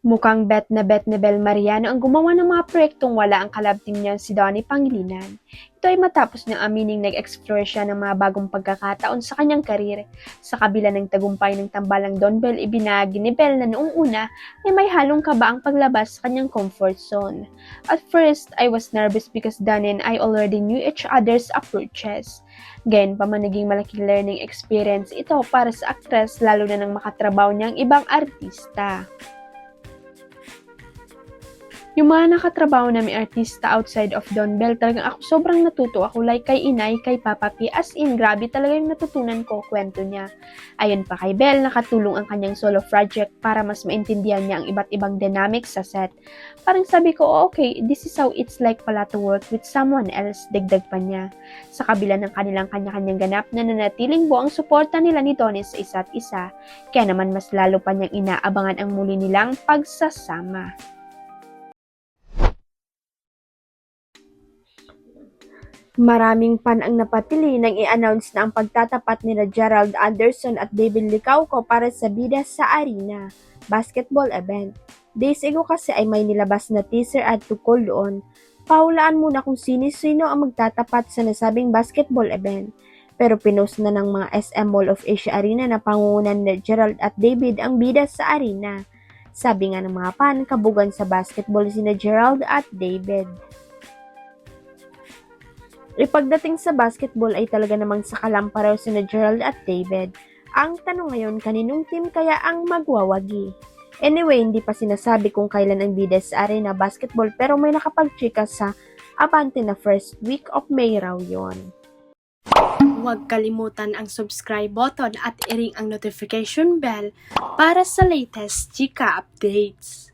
Mukhang bet na Bel Mariano ang gumawa ng mga proyektong wala ang kalabting niya si Donnie Pangilinan. Ito ay matapos niyang amining nag-explore siya ng mga bagong pagkakataon sa kanyang karir. Sa kabila ng tagumpay ng tambalang Don Bell, ibinahagi ni Bell na noong una ay may halong kaba ang paglabas sa kanyang comfort zone. At first, I was nervous because Donnie and I already knew each other's approaches. Gayon pa man naging malaking learning experience ito para sa aktres lalo na nang makatrabaho niya ang ibang artista. Yung mga nakatrabaho namin artista outside of Don Bell, talagang ako sobrang natuto ako like kay Inay, kay Papa P, as in grabe talaga yung natutunan ko kwento niya. Ayon pa kay Bell, nakatulong ang kanyang solo project para mas maintindihan niya ang iba't ibang dynamics sa set. Parang sabi ko, oh, okay, this is how it's like pala to work with someone else, dagdag pa niya. Sa kabila ng kanilang kanya-kanyang ganap, nananatiling buo ang suporta nila ni Donnie sa isa't isa, kaya naman mas lalo pa niyang inaabangan ang muli nilang pagsasama. Maraming fan ang napatili nang i-announce na ang pagtatapat nila Gerald Anderson at David Licauco para sa bida sa Arena basketball event. Days ago kasi ay may nilabas na teaser at tukol doon. Pahulaan muna kung sino-sino ang magtatapat sa nasabing basketball event. Pero pinost na ng mga SM Mall of Asia Arena na pangungunan ni Gerald at David ang bida sa Arena. Sabi nga ng mga fan, kabugan sa basketball sina Gerald at David. Pagdating sa basketball ay talaga namang sa kalamparaw sina Gerald at David. Ang tanong ngayon, kaninong team kaya ang magwawagi? Anyway, hindi pa sinasabi kung kailan ang bida sa Arena Basketball pero may nakapag-chika sa Abante na first week of May raw yon. Huwag kalimutan ang subscribe button at i-ring ang notification bell para sa latest chika updates.